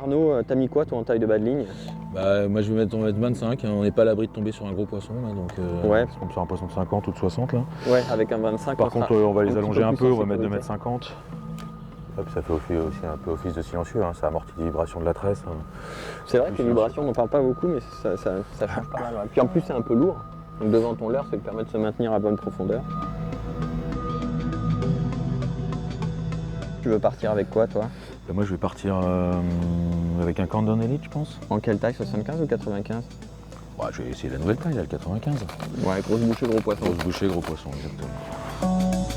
Arnaud, t'as mis quoi toi en taille de bas de ligne? Bah, moi je vais mettre 25, hein. On n'est pas à l'abri de tomber sur un gros poisson là, donc Ouais. parce qu'on sur un poisson de 50 ou de 60 là. Ouais, avec un 25. Par contre on va les allonger un peu, on va mettre 2,50 2,50 m. Ouais, puis ça fait aussi un peu office de silencieux, hein. Ça amortit les vibrations de la tresse. Hein. C'est vrai que les vibrations, on n'en parle pas beaucoup, mais ça change pas mal. Ouais. Puis en plus c'est un peu lourd, donc devant ton leurre, ça te permet de se maintenir à bonne profondeur. Tu veux partir avec quoi toi? Bah, moi je vais partir avec un Countdown Elite je pense. En quelle taille, 75 ou 95? Ouais, je vais essayer la nouvelle taille, là, le 95. Ouais, grosse bouchée, gros poisson. Grosse bouchée, gros poisson, exactement.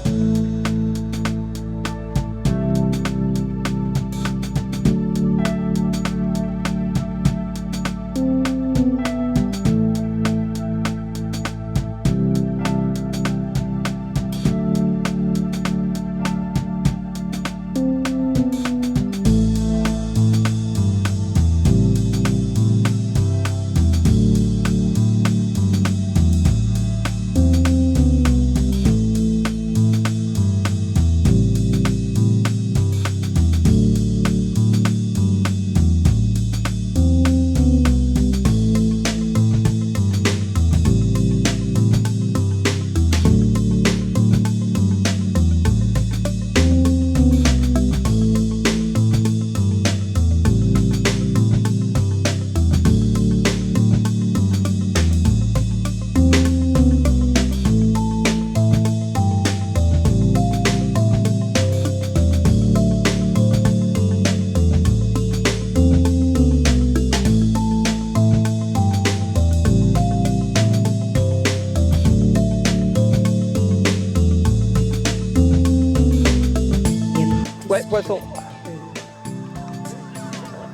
Ouais, poisson.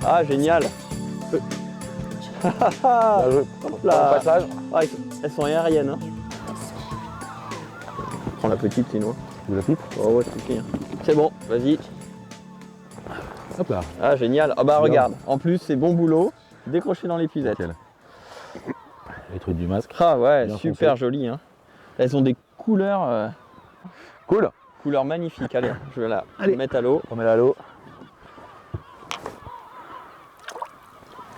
Ah, génial. Hop là. Passage. Ah, elles sont aériennes. Hein. Prends la petite sinon. De la pipe. Oh ouais, c'est c'est bon, vas-y. Hop là. Ah, génial. Ah bah regarde, en plus c'est bon boulot, décroché dans l'épuisette. Les trucs du masque. Ah ouais, bien super foncé. joli. Hein. Elles ont des couleurs, Cool. couleurs magnifiques. Allez, je vais la mettre à l'eau. On met là à l'eau.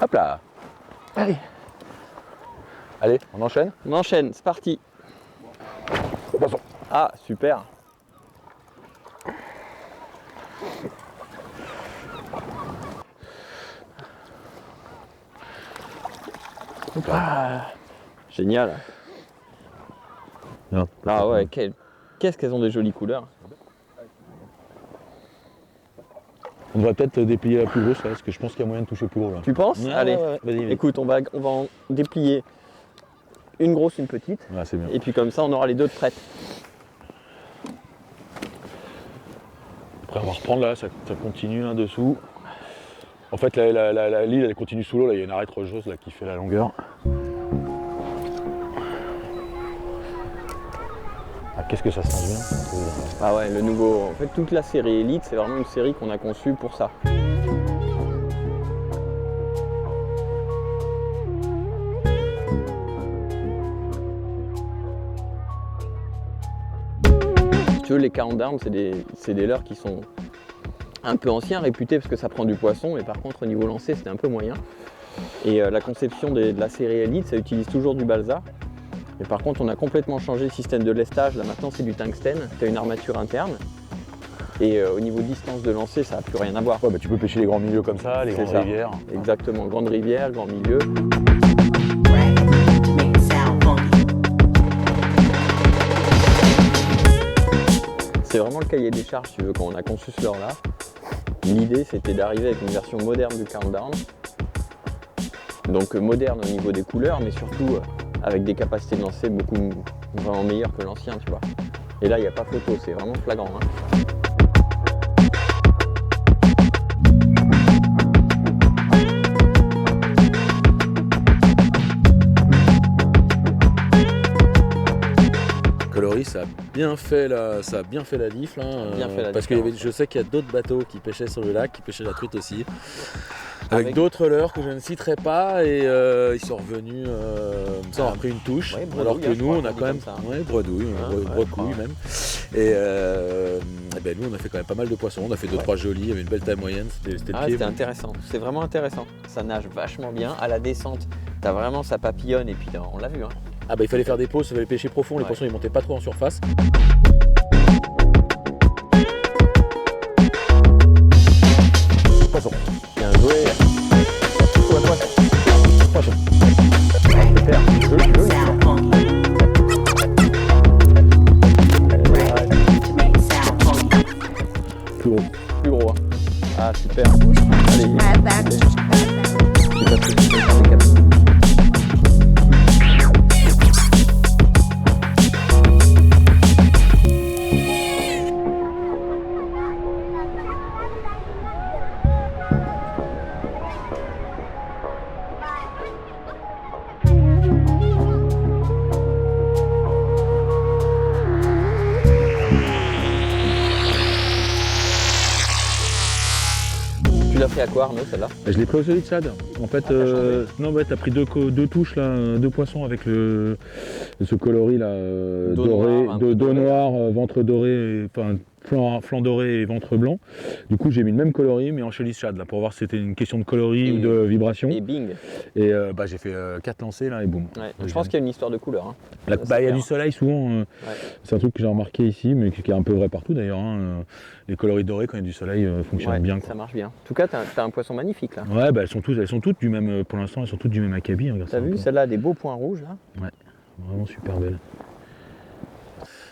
Hop là. Allez, Allez, on enchaîne. on enchaîne, c'est parti. Poisson. Ah, super. Ah, génial. Bien. Ah ouais, qu'est-ce qu'elles ont des jolies couleurs. On devrait peut-être déplier la plus grosse là, parce que je pense qu'il y a moyen de toucher plus gros là. Tu penses? Ouais, Allez, ouais, vas-y, vas-y. écoute, on va en déplier une grosse, une petite. Ouais, c'est bien. Et puis comme ça, on aura les deux de prêtes. Après, on va reprendre là, ça continue là dessous. En fait, l'île elle continue sous l'eau, là il y a une arête rocheuse là qui fait la longueur. Ah, qu'est-ce que ça se passe bien. Ah ouais, le nouveau. En fait, toute la série Elite, c'est vraiment une série qu'on a conçue pour ça. Si tu veux, les Countdown, c'est des leurres qui sont un peu anciens, réputés parce que ça prend du poisson, mais par contre, au niveau lancé, c'était un peu moyen. Et la conception de la série Elite, ça utilise toujours du balsa. Mais par contre, on a complètement changé le système de lestage. Là, maintenant, c'est du tungstène. Tu as une armature interne. Et au niveau distance de lancer, ça n'a plus rien à voir. Ouais, bah, tu peux pêcher les grands milieux comme ça, les grandes rivières. Exactement, grande rivière, grand milieu. C'est vraiment le cahier des charges, si tu veux, quand on a conçu ce leurre-là. L'idée, c'était d'arriver avec une version moderne du Countdown. Donc moderne au niveau des couleurs, mais surtout avec des capacités de lancer beaucoup vraiment meilleures que l'ancien, tu vois. Et là, il n'y a pas photo, c'est vraiment flagrant. Hein. Coloris, ça a bien fait la diff là, Bien fait la parce que différence. je sais qu'il y a d'autres bateaux qui pêchaient sur le lac, qui pêchaient la truite aussi. avec d'autres leurres que je ne citerai pas et ils sont revenus sans avoir pris une touche. Ouais, alors que nous on a dit quand même comme ça. bredouille, brecouille même. Et ben, nous on a fait quand même pas mal de poissons, on a fait 2-3 jolis, il y avait une belle taille moyenne, c'était le pied. C'était intéressant, c'est vraiment intéressant. Ça nage vachement bien. À la descente, t'as vraiment ça papillonne et puis on l'a vu. Hein. Ah bah il fallait faire des pauses, il fallait pêcher profond, les poissons ils montaient pas trop en surface. Poisson. Bien joué. Poisson. Super. Joli. Plus gros. Plus gros. Hein. Ah super. Allez. Tu l'as pris à quoi Arnaud celle-là? Je l'ai pris au solide sad. En fait, non ouais, t'as pris deux touches là, 2 poissons avec ce coloris là dos noir, ventre doré, enfin flanc doré et ventre blanc. Du coup j'ai mis le même coloris mais en chelisse shad là pour voir si c'était une question de coloris ou de vibration. Et bing. Et j'ai fait 4 lancers là et boum. Ouais. Je pense qu'il y a une histoire de couleur. Hein. Il y a du soleil souvent, c'est un truc que j'ai remarqué ici mais qui est un peu vrai partout d'ailleurs. Hein. Les coloris dorés quand il y a du soleil fonctionnent bien. Ça marche bien. En tout cas t'as un poisson magnifique là. Ouais elles sont toutes du même, pour l'instant elles sont toutes du même acabit. Hein, t'as vu celle-là a des beaux points rouges là. Ouais, vraiment super belle.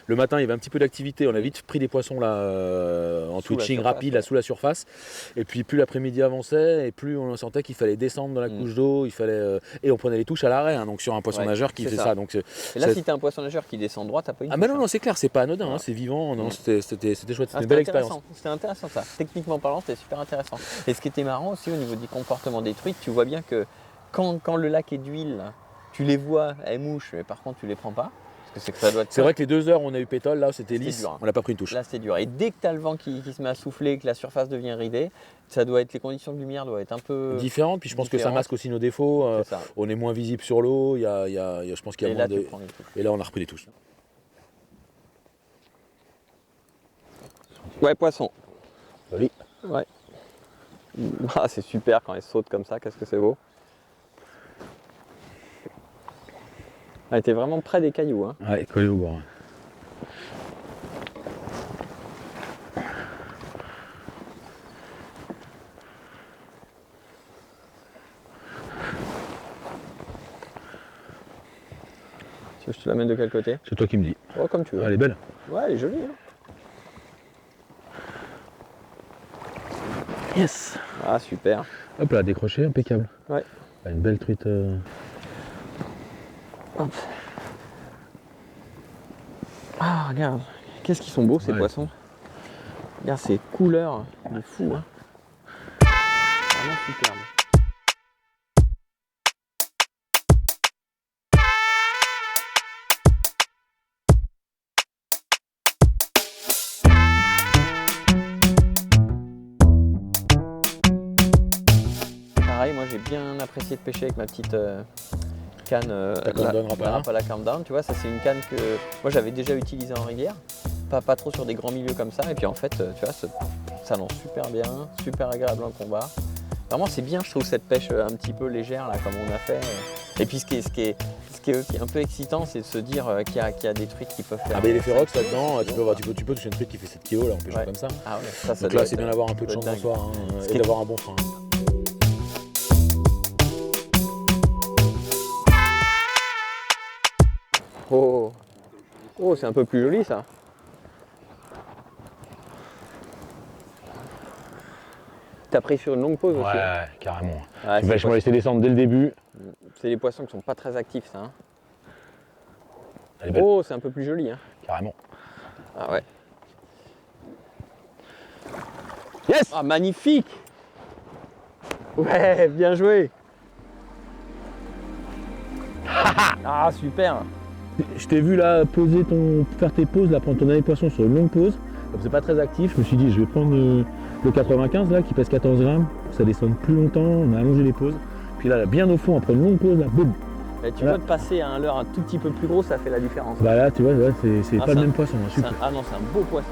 Le matin, il y avait un petit peu d'activité. On a vite pris des poissons là, en twitching rapide, là, sous la surface. Et puis, plus l'après-midi avançait, et plus on sentait qu'il fallait descendre dans la couche d'eau. Et on prenait les touches à l'arrêt. Hein, donc, sur un poisson nageur qui fait ça. Donc, et là, si tu as un poisson nageur qui descend droit, tu n'as pas une touche. Ah, mais non, c'est clair, c'est pas anodin. Hein, c'est vivant. Non, c'était chouette. C'était une belle expérience. C'était intéressant ça. Techniquement parlant, c'était super intéressant. Et ce qui était marrant aussi au niveau du comportement des truites, tu vois bien que quand le lac est d'huile, tu les vois, elles mouchent, mais par contre, tu les prends pas. C'est vrai que les 2 heures où on a eu pétole, là c'était lisse, dur, hein. On n'a pas pris une touche. Là c'est dur. Et dès que tu as le vent qui se met à souffler, que la surface devient ridée, ça doit être, les conditions de lumière doivent être un peu différentes. Puis je pense que ça masque aussi nos défauts. On est moins visible sur l'eau. Je pense qu'il y a moins de. Et là on a repris les touches. Ouais, poisson. Joli. Ouais. Ah, c'est super quand elle saute comme ça, qu'est-ce que c'est beau. Elle était vraiment près des cailloux. Hein. Ouais, collé au bord. Tu veux que je te l'amène de quel côté? C'est toi qui me dis. Oh, comme tu veux. Elle est belle. Ouais, elle est jolie. Hein. Yes. Ah, super. Hop là, décroché, impeccable. Ouais. Une belle truite. Hop. Ah, regarde. Qu'est-ce qu'ils sont beaux ces poissons. Regarde ces couleurs de fou. Hein. Vraiment superbe. Pareil, moi j'ai bien apprécié de pêcher avec ma petite canne Rapala Countdown. Tu vois, ça c'est une canne que moi j'avais déjà utilisée en rivière, pas trop sur des grands milieux comme ça. Et puis en fait, tu vois, ça lance super bien, super agréable en combat. Vraiment, c'est bien, je trouve, cette pêche un petit peu légère là, comme on a fait. Et puis ce qui est aussi un peu excitant, c'est de se dire qu'il y a des truites qui peuvent faire. Ah, mais les férox là-dedans, tu peux toucher une truite qui fait 7 kg là, en pêchant comme ça. Ah ouais, ça donc là, c'est bien d'avoir un peu de chance en soi et d'avoir un bon frein. Oh, c'est un peu plus joli ça. T'as pris sur une longue pause aussi. Ouais, carrément. Ouais, je m'en laissé descendre dès le début. C'est des poissons qui sont pas très actifs ça. Hein. Oh, c'est un peu plus joli. Hein. Carrément. Ah ouais. Yes. Ah magnifique. Ouais, bien joué. Ah super. Je t'ai vu là faire tes pauses, là, prendre ton dernier poisson sur une longue pause. Comme c'est pas très actif, je me suis dit je vais prendre Le 95 là qui pèse 14 grammes, ça descend plus longtemps, on a allongé les pauses. Puis là, bien au fond, après une longue pause, là, boum. Et tu vois, de passer à un leurre un tout petit peu plus gros, ça fait la différence. Bah là, tu vois, c'est pas le même poisson, hein, super. Ah non, c'est un beau poisson.